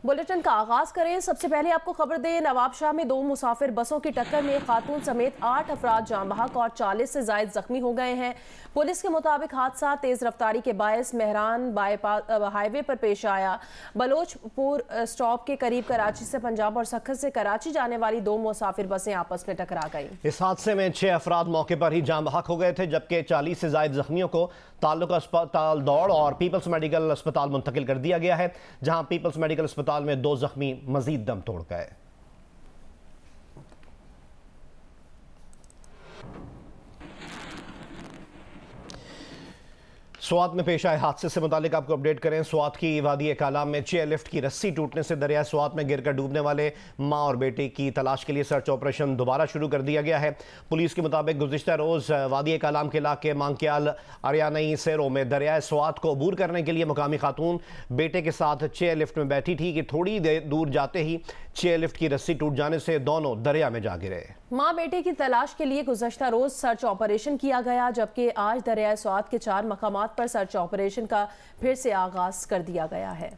Bulletin का आगाज करें। सबसे पहले आपको खबर दें, नवाबशाह में 2 मुसाफिर बसों की टक्कर में खातून समेत 8 अफराद जान बहक और 40 से जायद जख्मी हो गए हैं। पुलिस के मुताबिक हादसा तेज रफ्तारी के बायस मेहरान बाईपास हाईवे पर पेश आया। बलोचपुर स्टॉप के करीब कराची से पंजाब और सखत से कराची जाने वाली 2 मुसाफिर बसें आपस में टकरा गई। इस हादसे में 6 अफराद मौके पर ही जान बहक हो गए थे, जबकि 40 से जायद जख्मियों को ताल्लुका अस्पताल दौड़ और पीपल्स मेडिकल अस्पताल मुंतकिल कर दिया गया है, जहां पीपल्स मेडिकल अस्पताल में 2 जख्मी मजीद दम तोड़ गए। स्वात में पेश आए हादसे से मुतालिक आपको अपडेट करें। स्वात की वादी कालाम में चेयर लिफ्ट की रस्सी टूटने से दरिया स्वात में गिरकर डूबने वाले मां और बेटे की तलाश के लिए सर्च ऑपरेशन दोबारा शुरू कर दिया गया है। पुलिस के मुताबिक गुज़िश्ता रोज़ वादी कालाम के इलाके मांग्याल अरियानई सेरों में दरिया स्वात को अबूर करने के लिए मुकामी खातून बेटे के साथ चेयर लिफ्ट में बैठी थी कि थोड़ी देर दूर जाते ही चेयर लिफ्ट की रस्सी टूट जाने से दोनों दरिया में जा गिरे। मां बेटे की तलाश के लिए गुज़श्ता रोज सर्च ऑपरेशन किया गया, जबकि आज दरिया स्वात के 4 मकामात पर सर्च ऑपरेशन का फिर से आगाज कर दिया गया है।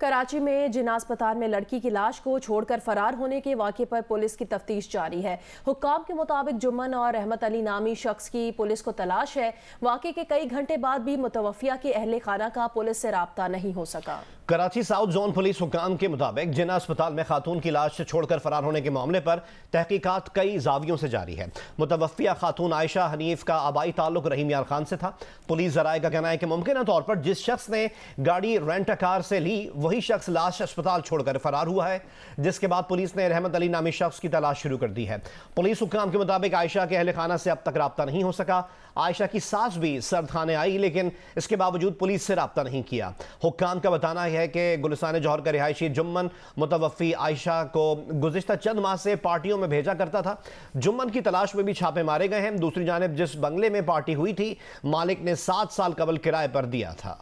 कराची में जिन्ना अस्पताल में लड़की की लाश को छोड़कर फरार होने के वाक़े पर पुलिस की तफ्तीश जारी है। हुक्काम के मुताबिक जुम्मन और रहमत अली नामी शख्स की पुलिस को तलाश है। वाक़े के कई घंटे बाद भी मुतवफ़िया के अहले खाना का पुलिस से राब्ता नहीं हो सका। कराची साउथ जोन पुलिस हुक्काम के मुताबिक जिन्ना अस्पताल में खातून की लाश छोड़कर फरार होने के मामले पर तहकीकात कई जावियों से जारी है। मुतवफ़िया खातून आयशा हनीफ का आबाई ताल्लुक रहीम यार खान से था। पुलिस ज़राए का कहना है कि मुमकिन तौर पर जिस शख्स ने गाड़ी रेंट कार से ली वही शख्स लाश अस्पताल छोड़कर फरार हुआ है, जिसके बाद पुलिस ने रहमत अली नामी शख्स की तलाश शुरू कर दी है। पुलिस हुक्काम के मुताबिक आयशा के अहले खाना से अब तक राब्ता नहीं हो सका। आयशा की सास भी सर्द खाने आई, लेकिन इसके बावजूद पुलिस से राब्ता नहीं किया। हुक्काम का बताना है कि गुलिस्तान जौहर का रिहायशी जुम्मन मुतवफ़ी आयशा को गुज़िश्ता चंद माह से पार्टियों में भेजा करता था। जुम्मन की तलाश में भी छापे मारे गए हैं। दूसरी जानिब जिस बंगले में पार्टी हुई थी, मालिक ने 7 साल कबल किराए पर दिया था।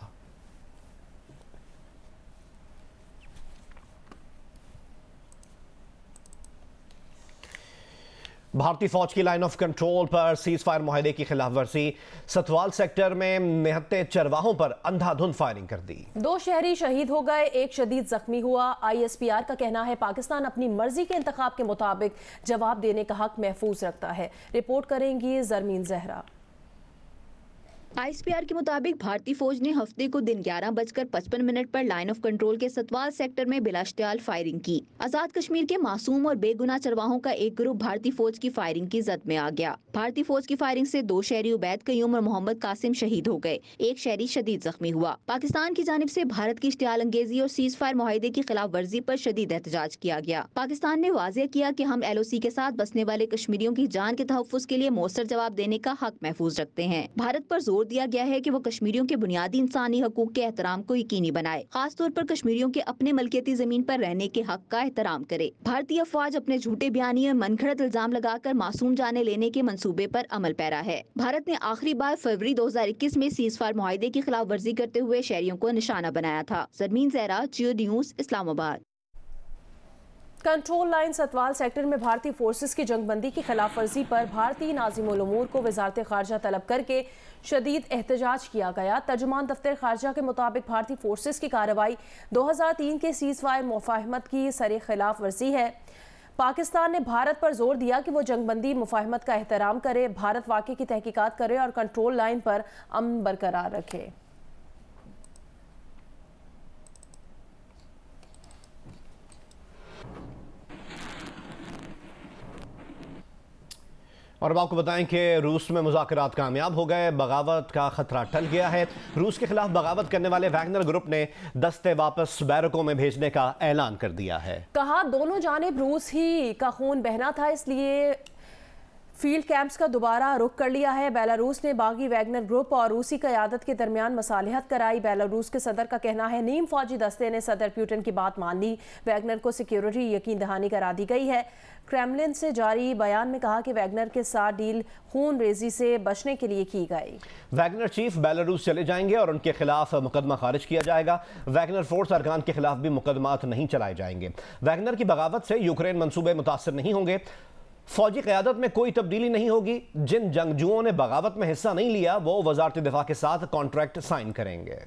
भारतीय फौज की लाइन ऑफ कंट्रोल पर सीज फायर मुआहदे की खिलाफ वर्जी। सतवाल सेक्टर में निहत्ते चरवाहों पर अंधाधुंध फायरिंग कर दी। 2 शहरी शहीद हो गए, 1 शदीद जख्मी हुआ। ISPR का कहना है पाकिस्तान अपनी मर्जी के इंतखाब के मुताबिक जवाब देने का हक महफूज रखता है। रिपोर्ट करेंगी जरमीन जहरा। ISPR के मुताबिक भारतीय फौज ने हफ्ते को दिन 11:55 पर लाइन ऑफ कंट्रोल के सतवाल सेक्टर में बिलाश्तियाल फायरिंग की। आजाद कश्मीर के मासूम और बेगुनाह चरवाहों का एक ग्रुप भारतीय फौज की फायरिंग की जद में आ गया। भारतीय फौज की फायरिंग से 2 शहरी उबैद कयूम और मोहम्मद कासिम शहीद हो गए, 1 शहरी शदीद जख्मी हुआ। पाकिस्तान की जानिब से भारत की इश्तियाल अंगेजी और सीज फायर मुआहदे की खिलाफ वर्जी पर शदीद एहतजाज किया गया। पाकिस्तान ने वाज़ेह किया कि हम LOC के साथ बसने वाले कश्मीरियों की जान के तहफ़्फ़ुज़ के लिए मौसर जवाब देने का हक महफूज रखते हैं। भारत पर जोर दिया गया है कि वो कश्मीरियों के बुनियादी इंसानी हकूक के एहतराम को यकीनी बनाए, खास तौर पर कश्मीरियों के अपने मलकियती जमीन पर रहने के हक का एहतराम करे। भारतीय अफवाज अपने झूठे बयानी और मनगढ़ंत इल्जाम लगाकर मासूम जाने लेने के मंसूबे पर अमल पैरा है। भारत ने आखिरी बार फरवरी 2021 में सीज फायर मुआहदे की खिलाफ वर्जी करते हुए शहरियों को निशाना बनाया था। Zarmeen Zahra, Geo News, Islamabad. Control line Satwal sector में भारतीय फोर्सेस की जंगबंदी की खिलाफ वर्जी पर भारतीय नाज़िमुल उमूर को वजारत खारजा तलब करके शदीद एहतजाज किया गया। तर्जुमान दफ्तर खारजा के मुताबिक भारतीय फोर्सेस की कार्रवाई 2003 के सीज फायर मुफाहमत की सरे खिलाफ वर्जी है। पाकिस्तान ने भारत पर जोर दिया कि वो जंगबंदी मुफाहमत का एहतराम करे, भारत वाक़े की तहकीकात करे और कंट्रोल लाइन पर अमन बरकरार रखे। और अब आपको बताएं कि रूस में मुज़ाकरात कामयाब हो गए, बगावत का खतरा टल गया है। रूस के खिलाफ बगावत करने वाले वैगनर ग्रुप ने दस्ते वापस बैरकों में भेजने का ऐलान कर दिया है। कहा दोनों जानिब रूस ही का खून बहना था, इसलिए फील्ड कैंप्स का दोबारा रुख कर लिया है। बेलारूस ने बागी वैगनर ग्रुप और रूसी क़यादत के दरमियान मसालिहत कराई। बेलारूस के सदर का कहना है नीम फौजी दस्ते ने सदर पुतिन की बात मान ली, वैगनर को सिक्योरिटी यकीन दहानी करा दी गई है। क्रेमलिन से जारी बयान में कहा कि वैगनर के साथ डील खून रेजी से बचने के लिए की गई। वैगनर चीफ बेलारूस चले जाएंगे और उनके खिलाफ मुकदमा खारिज किया जाएगा। वैगनर फोर्स अरकान के खिलाफ भी मुकदमात नहीं चलाए जाएंगे। वैगनर की बगावत से यूक्रेन मंसूबे मुतासर नहीं होंगे। फौजी क़यादत में कोई तब्दीली नहीं होगी। जिन जंगजुओं ने बगावत में हिस्सा नहीं लिया वो वजारत दिफा के साथ कॉन्ट्रैक्ट साइन करेंगे।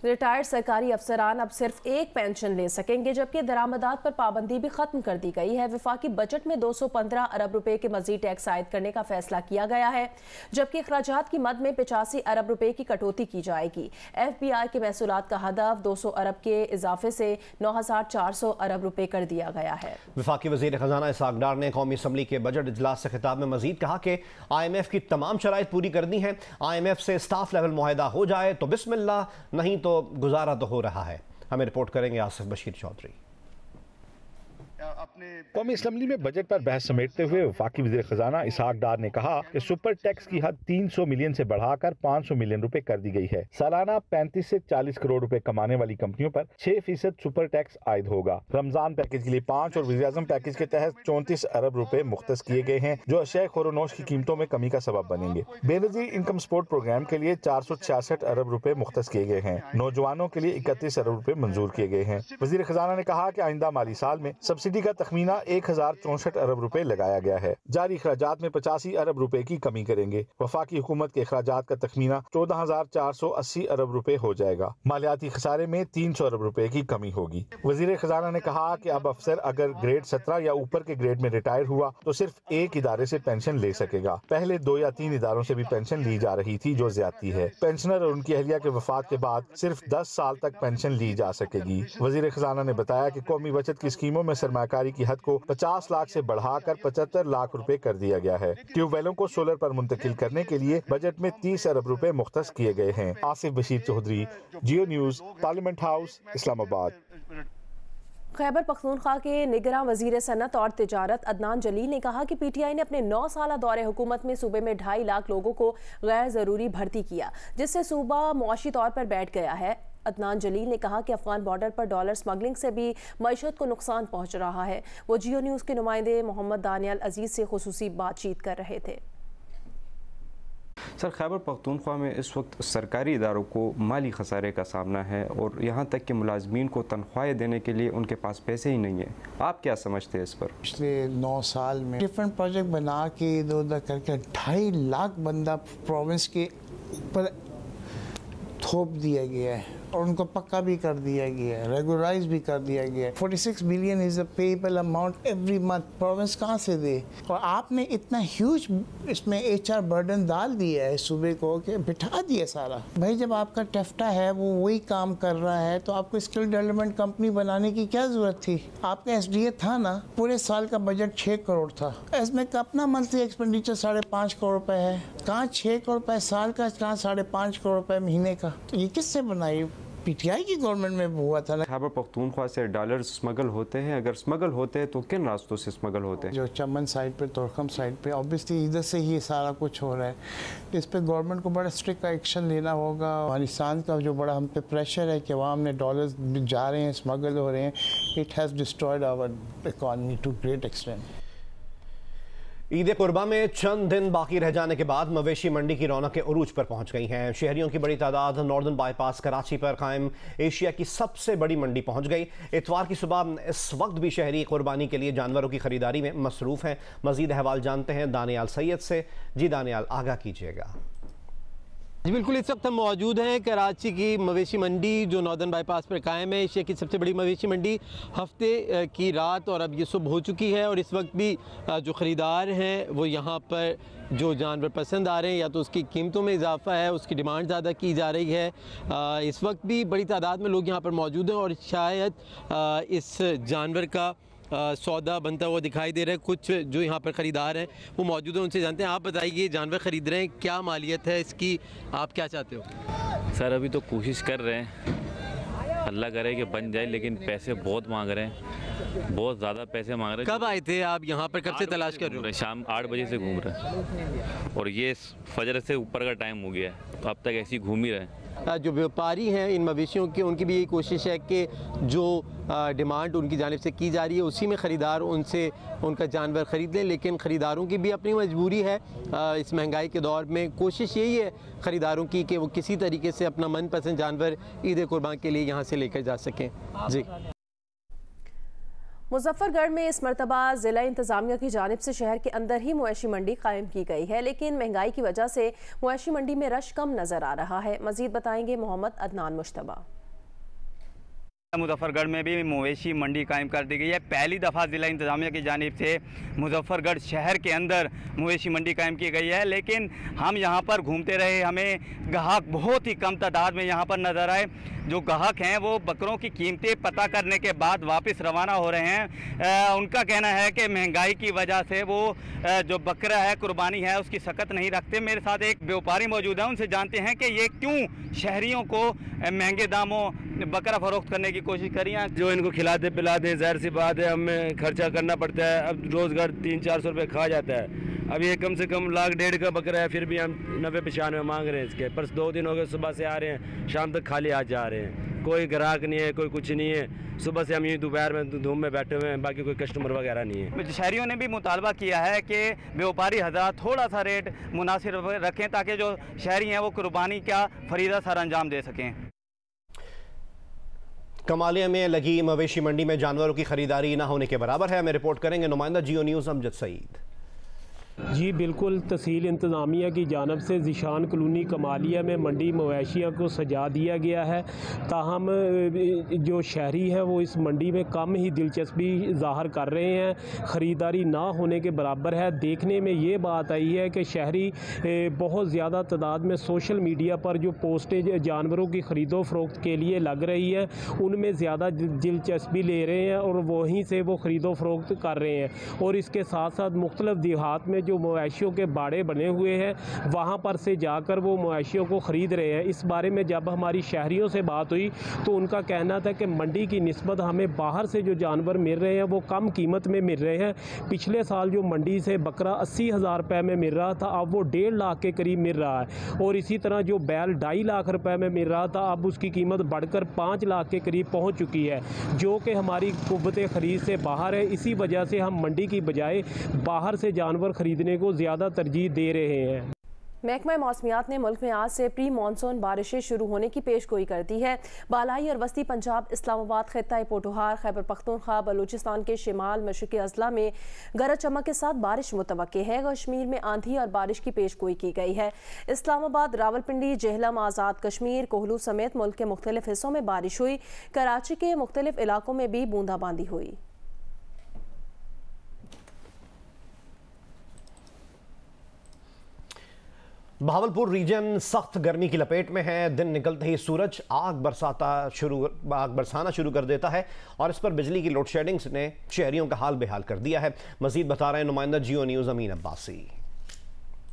रिटायर्ड सरकारी अफसरान अब सिर्फ एक पेंशन ले सकेंगे, जबकि दरामदात पर पाबंदी भी खत्म कर दी गई है। वफाकी बजट में 215 अरब रुपए के मजीद टैक्स आयद करने का फैसला किया गया है, जबकि अखराजात की मद में 85 अरब रुपए की कटौती की जाएगी। FBI के महसूलात का हदफ 200 अरब के इजाफे से 9400 अरब रुपए कर दिया गया है। वफाकी वज़ीर ख़ज़ाना इसहाक़ डार ने कौमी असम्बली के बजट इजलास से खिताब में मजीद कहा कि IMF की तमाम शराइत पूरी करनी है। IMF से स्टाफ लेवल मुआहिदा हो जाए तो बिस्मिल्लाह, नहीं तो गुजारा तो हो रहा है। हमें रिपोर्ट करेंगे आसिफ बशीर चौधरी। कौमी असम्बली में बजट पर बहस समेटते हुए वफाकी वज़ीर ख़ज़ाना इसहाक़ डार ने कहा कि सुपर टैक्स की हद 300 मिलियन से बढ़ाकर 500 मिलियन रुपए कर दी गई है। सालाना 35 से 40 करोड़ रुपए कमाने वाली कंपनियों पर 6% सुपर टैक्स आयद होगा। रमजान पैकेज के लिए 5 और वज़ीर-ए-आज़म पैकेज के तहत 34 अरब रुपए मुख्तस किए गए हैं, जो अशिया ख़ोर-ओ-नोश की कीमतों में कमी का सबब बनेंगे। बेनज़ीर इनकम सपोर्ट प्रोग्राम के लिए 466 अरब रुपए मुख्तस किए गए हैं। नौजवानों के लिए 31 अरब रुपए मंजूर किए गए हैं। वज़ीर ख़ज़ाना ने कहा कि आइंदा माली साल में सब्सिडी का तखमीना 1064 अरब रुपए लगाया गया है। जारी अखराजात में 85 अरब रुपए की कमी करेंगे। वफाकी हुकूमत के अखराजात का तखमीना 14,480 अरब रुपए हो जाएगा। मालियाती खसारे में 300 अरब रुपए की कमी होगी। वज़ीर ख़ज़ाना ने कहा कि अब अफसर अगर ग्रेड 17 या ऊपर के ग्रेड में रिटायर हुआ तो सिर्फ एक इदारे से पेंशन ले सकेगा। पहले 2 या 3 इदारों से भी पेंशन ली जा रही थी, जो ज्यादती है। पेंशनर और उनकी अहलिया के वफात के बाद सिर्फ 10 साल तक पेंशन ली जा सकेगी। वज़ीर ख़ज़ाना ने बताया कि कौमी बचत की स्कीमों में सरमाकारी की हद को 50 लाख से बढ़ाकर 75 लाख रुपए कर दिया गया है। ट्यूबवेलों को सोलर पर मुंतकिल करने के लिए बजट में 30 अरब रुपए मुख्तस किए गए हैं। Asif Bashir Chaudhry, Geo News, Parliament House, Islamabad. Khyber Pakhtunkhwa के निगरां वज़ीर सनत और तिजारत अदनान जलील ने कहा कि PTI ने अपने 9 साला दौरे हुकूमत में सूबे में 2.5 लाख लोगों को गैर ज़रूरी भर्ती किया, जिससे सूबा मुआशी तौर पर बैठ गया है। अदनान जलील ने कहा कि अफगान बॉर्डर पर डॉलर स्मगलिंग से भी मईशत को नुकसान पहुँच रहा है। वो जियो न्यूज़ के नुमाइंदे मोहम्मद दानियाल अजीज़ से खुसूसी बातचीत कर रहे थे। सर, खैबर पख्तूनख्वा में इस वक्त सरकारी इदारों को माली खसारे का सामना है और यहाँ तक कि मुलाजमीन को तनख्वाहें देने के लिए उनके पास पैसे ही नहीं है। आप क्या समझते हैं इस पर? पिछले 9 साल में डिफरेंट प्रोजेक्ट बना के इधर उधर करके 2.5 लाख बंदा प्रोविंस के ऊपर थोप दिया गया है और उनको पक्का भी कर दिया गया है, रेगुलराइज भी कर दिया गया है। 46 billion is a payable amount every month. Province कहाँ से दे? और आपने इतना ह्यूज इसमें HR बर्डन डाल दिया है सूबे को कि बिठा दिया सारा। भाई जब आपका टेफ्टा है वो वही काम कर रहा है तो आपको स्किल डेवलपमेंट कंपनी बनाने की क्या ज़रूरत थी? आपका SDA था ना, पूरे साल का बजट 6 करोड़ था। इसमें अपना मंथली एक्सपेंडिचर 5.5 करोड़ रुपये है। कहाँ 6 करोड़ रुपये साल का, कहाँ 5.5 करोड़ रुपये महीने का? तो ये किससे बनाई? PTI की गवर्नमेंट में हुआ था ना। खैबर पख्तूनख्वा से डॉलर स्मगल होते हैं, अगर स्मगल होते हैं तो किन रास्तों से स्मगल होते हैं? जो चमन साइड पे, तोरखम साइड पे, ऑब्वियसली इधर से ही सारा कुछ हो रहा है। इस पे गवर्नमेंट को बड़ा स्ट्रिक्ट एक्शन लेना होगा। अफगानिस्तान का जो बड़ा हम पे प्रेशर है कि वहाँ हमने डॉलर्स जा रहे हैं, स्मगल हो रहे हैं, it has destroyed our economy to great extent. Eid कुर्बा में चंद दिन बाकी रह जाने के बाद मवेशी मंडी की रौनकें उरूज पर पहुंच गई हैं। शहरियों की बड़ी तादाद नॉर्दर्न बाईपास कराची पर कायम एशिया की सबसे बड़ी मंडी पहुंच गई। इतवार की सुबह इस वक्त भी शहरी कुर्बानी के लिए जानवरों की खरीदारी में मसरूफ हैं। मजीद अहवाल जानते हैं दानियाल सैयद से। जी दानियाल, आगाह कीजिएगा। जी बिल्कुल, इस वक्त हम मौजूद हैं कराची की मवेशी मंडी जो नॉर्दर्न बाईपास पर कायम है। एशिया की सबसे बड़ी मवेशी मंडी। हफ्ते की रात और अब ये सुबह हो चुकी है और इस वक्त भी जो ख़रीदार हैं वो यहाँ पर जो जानवर पसंद आ रहे हैं या तो उसकी कीमतों में इजाफा है, उसकी डिमांड ज़्यादा की जा रही है। इस वक्त भी बड़ी तादाद में लोग यहाँ पर मौजूद हैं और शायद इस जानवर का सौदा बनता हुआ दिखाई दे रहा है। कुछ जो यहाँ पर ख़रीदार हैं वो मौजूद हैं, उनसे जानते हैं। आप बताइए, जानवर ख़रीद रहे हैं, क्या मालियत है इसकी, आप क्या चाहते हो? सर अभी तो कोशिश कर रहे हैं, अल्लाह करे कि बन जाए, लेकिन पैसे बहुत मांग रहे हैं, बहुत ज़्यादा पैसे मांग रहे हैं। कब आए थे आप यहाँ पर, कब से तलाश कर रहे हो? शाम 8 बजे से घूम रहे हैं और ये फजर से ऊपर का टाइम हो गया है, तो अब तक ऐसे ही घूम ही रहे हैं। जो व्यापारी हैं इन मवेशियों के, उनकी भी यही कोशिश है कि जो डिमांड उनकी जानिब से की जा रही है उसी में ख़रीदार उनसे उनका जानवर ख़रीद लें। लेकिन ख़रीदारों की भी अपनी मजबूरी है, इस महंगाई के दौर में कोशिश यही है ख़रीदारों की कि वो किसी तरीके से अपना मनपसंद जानवर ईद कुर्बान के लिए यहाँ से लेकर जा सकें। जी, मुजफ्फरगढ़ में इस मरतबा ज़िला इंतज़ामिया की जानिब से शहर के अंदर ही मवेशी मंडी कायम की गई है, लेकिन महंगाई की वजह से मवेशी मंडी में रश कम नज़र आ रहा है। मज़ीद बताएंगे मोहम्मद अदनान मुश्तबा। मुजफ्फरगढ़ में भी मवेशी मंडी कायम कर दी गई है। पहली दफ़ा ज़िला इंतज़ामिया की जानिब से मुजफ्फरगढ़ शहर के अंदर मवेशी मंडी कायम की गई है, लेकिन हम यहाँ पर घूमते रहे, हमें ग्राहक बहुत ही कम तादाद में यहाँ पर नज़र आए। जो ग्राहक हैं वो बकरों की कीमतें पता करने के बाद वापस रवाना हो रहे हैं। उनका कहना है कि महंगाई की वजह से वो जो बकरा है, कुर्बानी है, उसकी सकत नहीं रखते। मेरे साथ एक व्यापारी मौजूद है, उनसे जानते हैं कि ये क्यों शहरियों को महंगे दामों बकरा फरोख्त करने की कोशिश करी हैं। जो इनको खिलाते पिलाते ज़ाहिर सी बात है हमें खर्चा करना पड़ता है। अब रोज़गार 300-400 रुपये खा जाता है। अब ये कम से कम 1.5 लाख का बकरा है, फिर भी हम 90-95 मांग रहे हैं इसके। पर 2 दिन हो गए, सुबह से आ रहे हैं, शाम तक खाली आज जा रहे हैं। कोई ग्राहक नहीं है, कोई कुछ नहीं है। सुबह से हम ये दोपहर में धूम में बैठे हुए हैं, बाकी कोई कस्टमर वगैरह नहीं है। शहरियों ने भी मुतालबा किया है कि व्यापारी हज़रात थोड़ा सा रेट मुनासिब रखें ताकि जो शहरी हैं वो कुर्बानी का फरीदा सर अंजाम दे सकें। कमालिया में लगी मवेशी मंडी में जानवरों की खरीदारी न होने के बराबर है। हमें रिपोर्ट करेंगे नुमाइंदा जियो न्यूज़ अमजद सईद। जी बिल्कुल, तहसील इंतज़ामिया की जानब से ज़िशान कॉलोनी कमालिया में मंडी मवेशियों को सजा दिया गया है। ताहम जो शहरी हैं वो इस मंडी में कम ही दिलचस्पी ज़ाहिर कर रहे हैं, ख़रीदारी ना होने के बराबर है। देखने में ये बात आई है कि शहरी बहुत ज़्यादा तादाद में सोशल मीडिया पर जो पोस्टें जानवरों की ख़रीदो फ़रोख्त के लिए लग रही हैं उनमें ज़्यादा दिलचस्पी ले रहे हैं और वहीं से वो ख़रीदो फ़रोख्त कर रहे हैं। और इसके साथ साथ मुख्तलिफ़ देहात में जो मवेशियों के बाड़े बने हुए हैं वहाँ पर से जाकर वो मवेशियों को ख़रीद रहे हैं। इस बारे में जब हमारी शहरियों से बात हुई तो उनका कहना था कि मंडी की निस्बत हमें बाहर से जो जानवर मिल रहे हैं वो कम कीमत में मिल रहे हैं। पिछले साल जो मंडी से बकरा 80,000 रुपये में मिल रहा था अब वो 1.5 लाख के करीब मिल रहा है। और इसी तरह जो बैल 2.5 लाख रुपये में मिल रहा था अब उसकी कीमत बढ़कर 5 लाख के करीब पहुँच चुकी है, जो कि हमारी कुव्वत ख़रीद से बाहर है। इसी वजह से हम मंडी की बजाय बाहर से जानवर खरीदने को ज़्यादा तरजीह दे रहे हैं। महकमा मौसमियात ने मुल्क में आज से प्री मानसून बारिशें शुरू होने की पेशगोई कर दी है। बालाई और वस्ती पंजाब, इस्लामाबाद, खित्ता पोटोहार, खैबर पख्तूनख्वा, बलूचिस्तान के शिमाल मशरक़ी अजला में गरज चमक के साथ बारिश मुतवक्के है। कश्मीर में आंधी और बारिश की पेशगोई की गई है। इस्लामाबाद, रावलपिंडी, जेहलम, आज़ाद कश्मीर, कोहलू समेत मुल्क के मुख्तलिफ हिस्सों में बारिश हुई। कराची के मुख्तलिफ इलाकों में भी बूंदाबांदी हुई। बहावलपुर रीजन सख्त गर्मी की लपेट में है। दिन निकलते ही सूरज आग बरसाना शुरू कर देता है और इस पर बिजली की लोड शेडिंग ने शहरियों का हाल बेहाल कर दिया है। मजीद बता रहे हैं नुमाइंदा जियो न्यूज़ अमीन अब्बासी।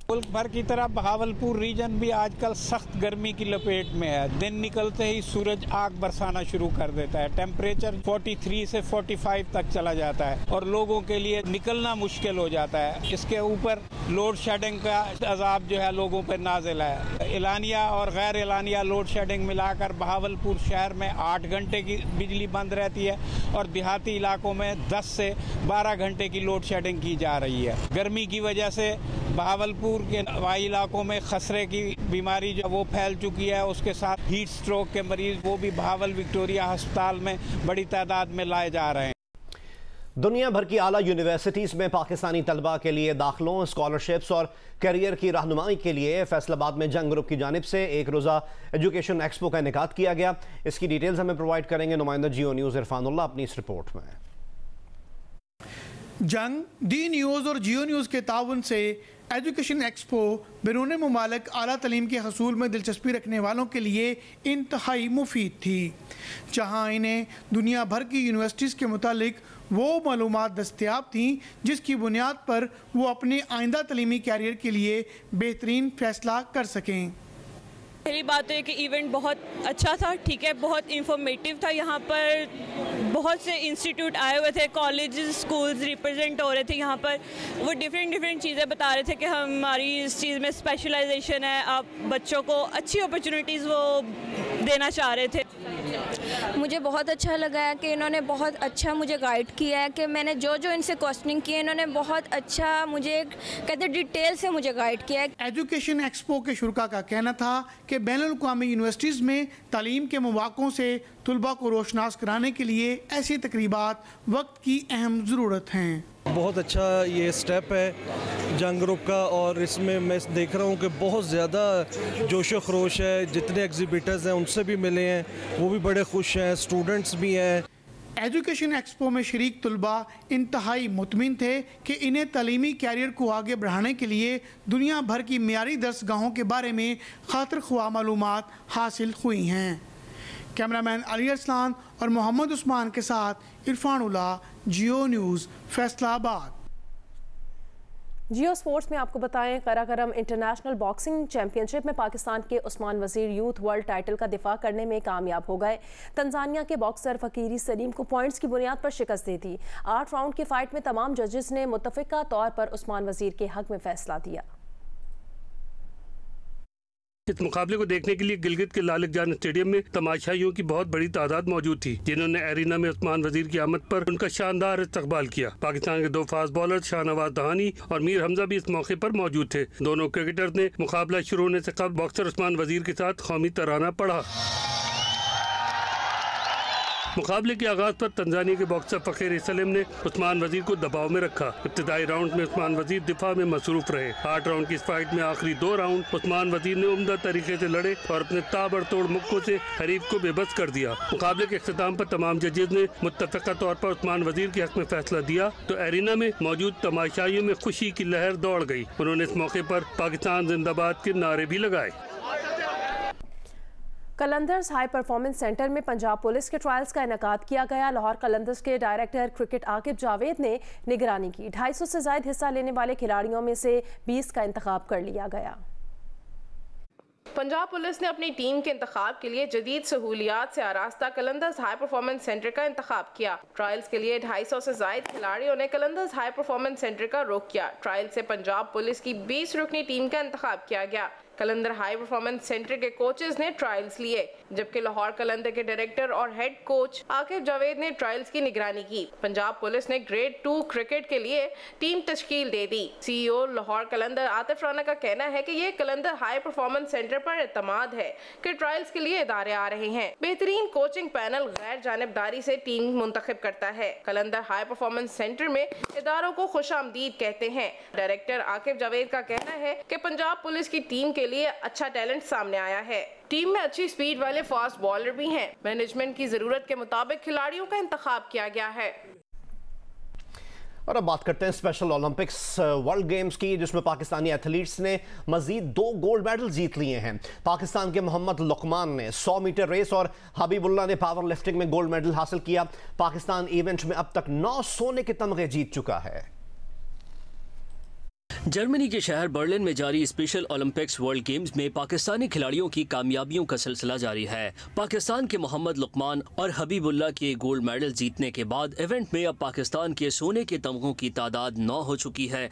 मुल्क भर की तरह बहावलपुर रीजन भी आजकल सख्त गर्मी की लपेट में है। दिन निकलते ही सूरज आग बरसाना शुरू कर देता है। टेम्परेचर 43 से 45 तक चला जाता है और लोगों के लिए निकलना मुश्किल हो जाता है। इसके ऊपर लोड शेडिंग का अजाब जो है लोगों पर नाजिल है। एलानिया और गैर एलानिया लोड शेडिंग मिलाकर बहावलपुर शहर में 8 घंटे की बिजली बंद रहती है और देहाती इलाकों में 10 से 12 घंटे की लोड शेडिंग की जा रही है। गर्मी की वजह से बहावलपुर के नवाई इलाकों में खसरे की बीमारी जो वो फैल चुकी है, उसके साथ हीट स्ट्रोक के मरीज वो भी बहावल विक्टोरिया अस्पताल में बड़ी तादाद में लाए जा रहे हैं। दुनिया भर की आला यूनिवर्सिटीज़ में पाकिस्तानी तलबा के लिए दाखिलों, स्कॉलरशिप्स और करियर की रहनुमाई के लिए फैसलाबाद में जंग ग्रुप की जानिब से एक रोज़ा एजुकेशन एक्सपो का इनेकाद किया गया। इसकी डिटेल्स हमें प्रोवाइड करेंगे नुमाइंदा जियो न्यूज़ इरफानुल्लाह अपनी इस रिपोर्ट में। जंग, डी न्यूज़ और जियो न्यूज़ के ताउन से एजुकेशन एक्सपो बैरून मुमालिक आला तलीम के हसूल में दिलचस्पी रखने वालों के लिए इंतहाई मुफीद थी, जहाँ इन्हें दुनिया भर की यूनिवर्सिटीज़ के मुतालिक वो मालूमात दस्तियाब थीं जिसकी बुनियाद पर वो अपने आइंदा तलीमी कैरियर के लिए बेहतरीन फ़ैसला कर सकें। पहली बात तो ये कि इवेंट बहुत अच्छा था, ठीक है, बहुत इंफॉर्मेटिव था। यहाँ पर बहुत से इंस्टीट्यूट आए हुए थे, कॉलेजेस, स्कूल्स रिप्रेजेंट हो रहे थे यहाँ पर। वो डिफरेंट चीज़ें बता रहे थे कि हमारी इस चीज़ में स्पेशलाइजेशन है, आप बच्चों को अच्छी अपॉर्चुनिटीज़ वो देना चाह रहे थे। मुझे बहुत अच्छा लगा है कि इन्होंने बहुत अच्छा मुझे गाइड किया है कि मैंने जो इनसे क्वेश्चनिंग की इन्होंने बहुत अच्छा मुझे कहते डिटेल से मुझे गाइड किया है। एजुकेशन एक्सपो के शुरा का कहना था कि बैनुल-अक़वामी यूनिवर्सिटीज़ में तालीम के मौक़ों से तुलबा को रोशनास कराने के लिए ऐसी तकरीबात वक्त की अहम ज़रूरत हैं। बहुत अच्छा ये स्टेप है जंग ग्रुप का, और इसमें मैं देख रहा हूँ कि बहुत ज़्यादा जोश व खरोश है। जितने एग्जिबिटर्स हैं उनसे भी मिले हैं, वो भी बड़े खुश हैं, स्टूडेंट्स भी हैं। एजुकेशन एक्सपो में शरीक तुलबा इंतहाई मुतमिन थे कि इन्हें तालीमी कैरियर को आगे बढ़ाने के लिए दुनिया भर की मियारी दरसगाहों के बारे में खातिर ख्वाह मालूमात हासिल हुई हैं। कैमरामैन अली अरसलान और मोहम्मद उस्मान के साथ इरफान उल्ला, जियो न्यूज़, फैसलाबाद। जियो स्पोर्ट्स में आपको बताएं, कराकरम इंटरनेशनल बॉक्सिंग चैंपियनशिप में पाकिस्तान के उस्मान वजीर यूथ वर्ल्ड टाइटल का दिफा करने में कामयाब हो गए। तंजानिया के बॉक्सर फकीरी सलीम को पॉइंट्स की बुनियाद पर शिकस्त दी थी। 8 राउंड की फाइट में तमाम जजेस ने मुत्तफिका तौर पर उस्मान वजीर के हक में फैसला दिया। इस मुकाबले को देखने के लिए गिलगित के लालिक जान स्टेडियम में तमाशाइयों की बहुत बड़ी तादाद मौजूद थी, जिन्होंने एरिना में उस्मान वजीर की आमद पर उनका शानदार इस्तकबाल किया। पाकिस्तान के 2 फास्ट बॉलर शाहनवाज दहानी और मीर हमजा भी इस मौके पर मौजूद थे। दोनों क्रिकेटर्स ने मुकाबला शुरू होने से कबल बॉक्सर उस्मान वजीर के साथ कौमी तराना पढ़ा। मुकाबले के आगाज पर तंजानिया के बॉक्सर फकीर सलीम ने उस्मान वजीर को दबाव में रखा। इब्तिदाई राउंड में उस्मान वजीर दिफा में मसरूफ रहे। 8 राउंड की इस फाइट में आखिरी 2 राउंड उस्मान वजीर ने उम्दा तरीके से लड़े और अपने ताबड़तोड़ मुक्कों से हरीफ को बेबस कर दिया। मुकाबले के इख्तिताम पर तमाम जजेस ने मुत्तफिका तौर पर उस्मान वजीर के हक में फैसला दिया तो एरिना में मौजूद तमाशाइयों में खुशी की लहर दौड़ गई। उन्होंने इस मौके पर पाकिस्तान जिंदाबाद के नारे भी लगाए। कलंदर्स हाई परफॉर्मेंस सेंटर में पंजाब पुलिस के ट्रायल्स का इनेकाद किया गया। लाहौर कलंदर्स के डायरेक्टर क्रिकेट आकिब जावेद ने निगरानी की। 250 से ज्यादा हिस्सा लेने वाले खिलाड़ियों में से 20 का इंतखाब कर लिया गया। पंजाब पुलिस ने अपनी टीम के इंतखाब के लिए जदीद सहूलियात से आरास्ता कलंदर्स हाई परफॉर्मेंस सेंटर का इंतखाब किया। ट्रायल्स के लिए 250 से ज्यादा खिलाड़ियों ने कलंदर्स हाई परफॉर्मेंस सेंटर का रुख किया। ट्रायल से पंजाब पुलिस की 20 रुकनी टीम का इंतखाब किया गया। कलंदर हाई परफॉर्मेंस सेंटर के कोचेस ने ट्रायल्स लिए, जबकि लाहौर कलंदर के डायरेक्टर और हेड कोच आकिब जावेद ने ट्रायल्स की निगरानी की। पंजाब पुलिस ने ग्रेड 2 क्रिकेट के लिए टीम तश्कील दे दी। CEO लाहौर कलंदर आतिफ राना का कहना है कि ये कलंदर हाई परफॉर्मेंस सेंटर पर एतमाद है कि ट्रायल्स के लिए इदारे आ रहे हैं। बेहतरीन कोचिंग पैनल गैर जानिबदारी से टीम मुंतखब करता है। कलंदर हाई परफॉर्मेंस सेंटर में इदारों को खुशामदीद कहते हैं। डायरेक्टर आकिब जावेद का कहना है कि पंजाब पुलिस की टीम के लिए अच्छा टैलेंट सामने आया है। टीम में अच्छी स्पीड वाले फास्ट बॉलर भी हैं। मैनेजमेंट की जरूरत के मुताबिक खिलाड़ियों का इंतखाब किया गया है। और अब बात करते हैं स्पेशल ओलंपिक्स वर्ल्ड गेम्स की, जिसमें पाकिस्तानी एथलीट्स ने मजीद 2 गोल्ड मेडल जीत लिए हैं। पाकिस्तान के मोहम्मद लुकमान ने 100 मीटर रेस और हबीबुल्ला ने पावर लिफ्टिंग में गोल्ड मेडल हासिल किया। पाकिस्तान इवेंट में अब तक 9 सोने के तमगे जीत चुका है। जर्मनी के शहर बर्लिन में जारी स्पेशल ओलंपिक्स वर्ल्ड गेम्स में पाकिस्तानी खिलाड़ियों की कामयाबियों का सिलसिला जारी है। पाकिस्तान के मोहम्मद लुकमान और हबीबुल्ला के गोल्ड मेडल जीतने के बाद इवेंट में अब पाकिस्तान के सोने के तमगों की तादाद 9 हो चुकी है।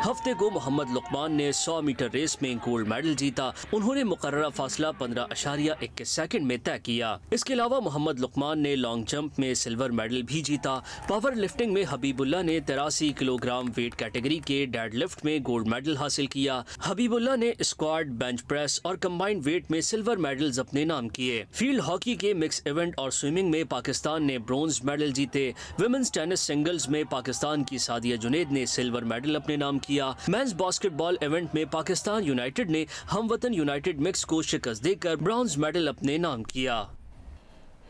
हफ्ते को मोहम्मद लुकमान ने 100 मीटर रेस में गोल्ड मेडल जीता। उन्होंने मुकर्ररा फासला 15.21 सेकंड में तय किया। इसके अलावा मोहम्मद लुकमान ने लॉन्ग जंप में सिल्वर मेडल भी जीता। पावर लिफ्टिंग में हबीबुल्ला ने 83 किलोग्राम वेट कैटेगरी के डेड लिफ्ट में गोल्ड मेडल हासिल किया। हबीबुल्ला ने स्क्वाड, बेंच प्रेस और कंबाइंड वेट में सिल्वर मेडल्स अपने नाम किए। फील्ड हॉकी के मिक्स इवेंट और स्विमिंग में पाकिस्तान ने ब्रोंज मेडल जीते। विमेंस टेनिस सिंगल्स में पाकिस्तान की सादिया जुनैद ने सिल्वर मेडल अपने नाम किया। मेंस बास्केटबॉल इवेंट में पाकिस्तान यूनाइटेड ने हमवतन यूनाइटेड मिक्स को शिकस्त देकर ब्रॉन्ज मेडल अपने नाम किया।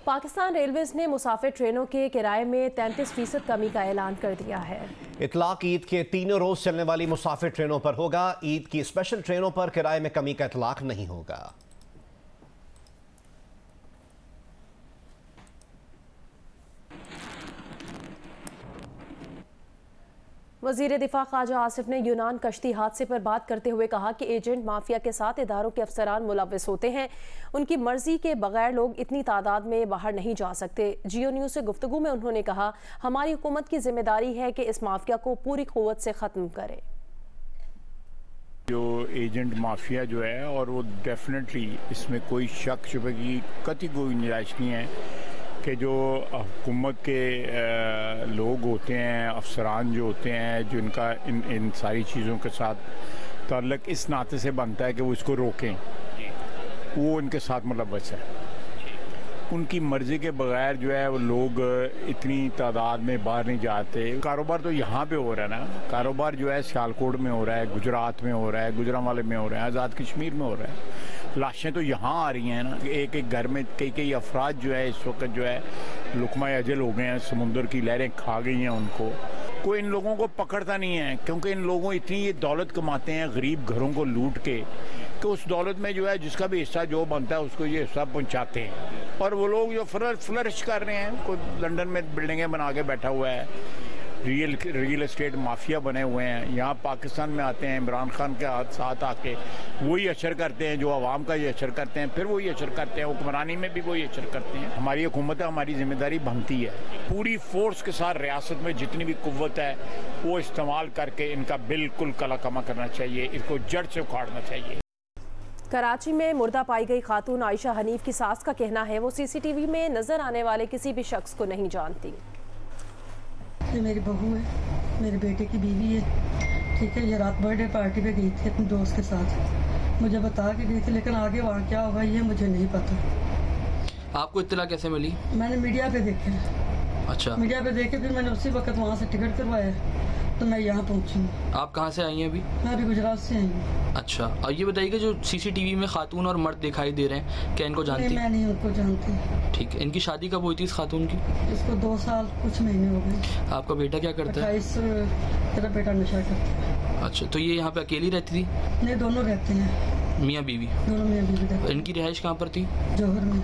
पाकिस्तान रेलवेज ने मुसाफिर ट्रेनों के किराए में 33% कमी का ऐलान कर दिया है। इतलाक ईद के तीनों रोज चलने वाली मुसाफिर ट्रेनों पर होगा। ईद की स्पेशल ट्रेनों पर किराए में कमी का इतलाक नहीं होगा। वज़ीर दिफा ख्वाजा आसिफ ने यूनान कश्ती हादसे पर बात करते हुए कहा कि एजेंट माफिया के साथ इदारों के अफसरान मुलव्वस होते हैं। उनकी मर्जी के बगैर लोग इतनी तादाद में बाहर नहीं जा सकते। जियो न्यूज़ से गुफ्तगू में उन्होंने कहा, हमारी हुकूमत की जिम्मेदारी है कि इस माफिया को पूरी क़ुव्वत से ख़त्म करे। जो एजेंट माफिया जो है, और वो डेफिनेटली इसमें कोई शक शुबे की कतई कोई गुंजाइश नहीं है कि जो हुकूमत के लोग होते हैं, अफसरान जो होते हैं, जिनका इन सारी चीज़ों के साथ ताल्लुक़ इस नाते से बनता है कि वो इसको रोकें, वो इनके साथ मुलव्वस है। उनकी मर्ज़ी के बगैर जो है वो लोग इतनी तादाद में बाहर नहीं जाते। कारोबार तो यहाँ पे हो रहा है ना, कारोबार जो है सियालकोट में हो रहा है, गुजरात में हो रहा है, गुजरांवाले में हो रहा है, आज़ाद कश्मीर में हो रहा है। लाशें तो यहाँ आ रही हैं ना, एक एक घर में कई अफराद जो है इस वक्त जो है लुकमा अजल हो गए हैं, समुंदर की लहरें खा गई हैं उनको। कोई इन लोगों को पकड़ता नहीं है, क्योंकि इन लोगों इतनी ये दौलत कमाते हैं गरीब घरों को लूट के, कि उस दौलत में जो है जिसका भी हिस्सा जो बनता है उसको ये हिस्सा पहुंचाते हैं। और वो लोग जो फ्लरिश कर रहे हैं, कोई लंदन में बिल्डिंगें बना के बैठा हुआ है, रियल एस्टेट माफिया बने हुए हैं, यहाँ पाकिस्तान में आते हैं, इमरान खान के साथ आके वही असर करते हैं जो आवाम का ये असर करते हैं, फिर वही असर करते हैं, हुक्मरानी में भी वही असर करते हैं। हमारी हुकूमत है, हमारी जिम्मेदारी बनती है पूरी फोर्स के साथ रियासत में जितनी भी कुव्वत है वो इस्तेमाल करके इनका बिल्कुल कलाकमा करना चाहिए, इसको जड़ से उखाड़ना चाहिए। कराची में मुर्दा पाई गई खातून आयशा हनीफ की सास का कहना है वो सीसीटीवी में नजर आने वाले किसी भी शख्स को नहीं जानती। ये मेरी बहू है, मेरे बेटे की बीवी है, ठीक है। ये रात बर्थडे पार्टी पे गई थी अपने दोस्त के साथ, मुझे बता के गई थी, लेकिन आगे वहाँ क्या हुआ ये मुझे नहीं पता। आपको इत्तला कैसे मिली? मैंने मीडिया पे देखे। अच्छा। मीडिया पे देखे, फिर मैंने उसी वक्त वहाँ से टिकट करवाया तो मैं यहाँ पहुँची। आप कहाँ से आई हैं अभी? मैं अभी गुजरात से आई हूँ। अच्छा, और ये बताइएगा जो सीसीटीवी में खातून और मर्द दिखाई दे रहे हैं, क्या इनको जानती? नहीं, मैं नहीं उनको जानती। ठीक है। इनकी शादी कब हुई थी इस खातून की? इसको 2 साल कुछ महीने हो गए। आपका बेटा क्या करता है? 28। तेरा बेटा नशा करता है। अच्छा, तो ये यहाँ पे अकेली रहती थी? नहीं, दोनों रहते हैं, मियाँ बीवी। दोनों मियाँ बीवी रहते हैं। इनकी रिहाइश कहाँ पर थी? जौहर में।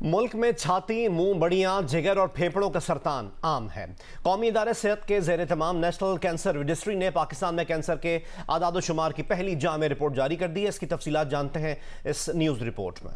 मुल्क में छाती, मुंह, बड़ियां, जिगर और फेफड़ों का सरतान आम है। कौमी इदारे सेहत के ज़ेर तमाम नेशनल कैंसर रजिस्ट्री ने पाकिस्तान में कैंसर के आदाद शुमार की पहली जामे रिपोर्ट जारी कर दी है। इसकी तफसीलात जानते हैं इस न्यूज़ रिपोर्ट में।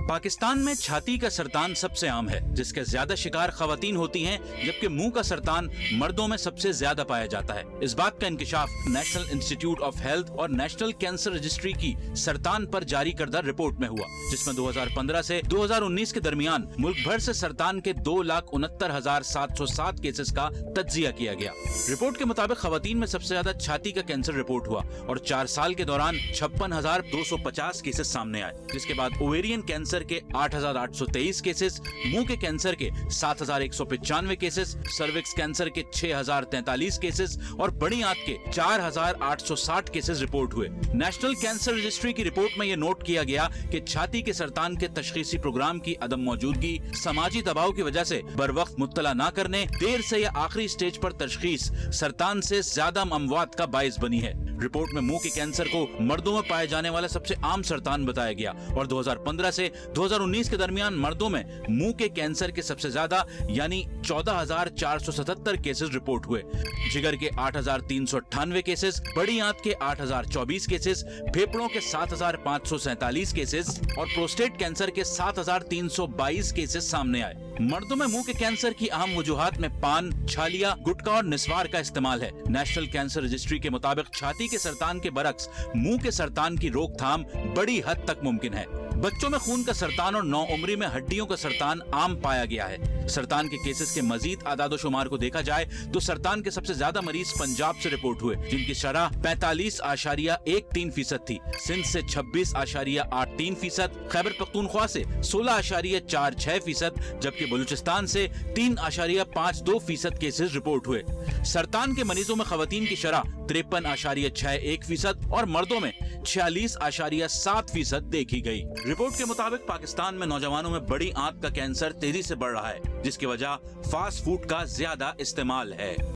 पाकिस्तान में छाती का सरतान सबसे आम है, जिसके ज्यादा शिकार खवातीन होती हैं, जबकि मुंह का सरतान मर्दों में सबसे ज्यादा पाया जाता है। इस बात का इंकिशाफ नेशनल इंस्टीट्यूट ऑफ हेल्थ और नेशनल कैंसर रजिस्ट्री की सरतान पर जारी करदा रिपोर्ट में हुआ, जिसमें 2015 से 2019 के दरमियान मुल्क भर से सरतान के 2,69,707 केसेस का तज्जिया किया गया। रिपोर्ट के मुताबिक खवातीन में सबसे ज्यादा छाती का कैंसर रिपोर्ट हुआ और 4 साल के दौरान 56,250 केसेस सामने आए, जिसके बाद ओवेरियन कैंसर के 8,823 केसेस, मुंह के कैंसर के 7,195 केसेस, सर्विक्स कैंसर के 6,043 केसेस और बड़ी आंत के 4,860 केसेस रिपोर्ट हुए। नेशनल कैंसर रजिस्ट्री की रिपोर्ट में यह नोट किया गया कि छाती के सरतान के तशखीसी प्रोग्राम की अदम मौजूदगी, समाजी दबाव की वजह से बर वक्त मुत्तला न करने, देर से या आखिरी स्टेज पर तशखीस सरतान से ज्यादा अमवात का बाइस बनी है। रिपोर्ट में मुंह के कैंसर को मर्दों में पाए जाने वाला सबसे आम सरतान बताया गया और 2015 से 2019 के दरमियान मर्दों में मुंह के कैंसर के सबसे ज्यादा यानी 14,477 केसेस रिपोर्ट हुए, जिगर के 8,398 केसेस, बड़ी आंत के 8,024 केसेस, फेफड़ों के 7,547 केसेस और प्रोस्टेट कैंसर के 7,322 केसेस सामने आए। मर्दों में मुंह के कैंसर की अहम वजूहात में पान, छालिया, गुटखा और निस्वार का इस्तेमाल है। नेशनल कैंसर रजिस्ट्री के मुताबिक छाती के सरतान के बरक्स मुंह के सरतान की रोकथाम बड़ी हद तक मुमकिन है। बच्चों में खून का सरतान और नौउम्री में हड्डियों का सरतान आम पाया गया है। सरतान के केसेस के मजीद आदाद शुमार को देखा जाए तो सरतान के सबसे ज्यादा मरीज पंजाब से रिपोर्ट हुए, जिनकी शरह 45.13% थी, सिंध से 26.83%, खैबर पख्तूनख्वा से 16.46%, जबकि बलूचिस्तान से 3.52% केसेस रिपोर्ट हुए। सरतान के मरीजों में खवातीन की शरह 53.61% और मर्दों में 46.7% देखी गई। रिपोर्ट के मुताबिक पाकिस्तान में नौजवानों में बड़ी आंत का कैंसर तेजी से बढ़ रहा है, जिसकी वजह फास्ट फूड का ज्यादा इस्तेमाल है।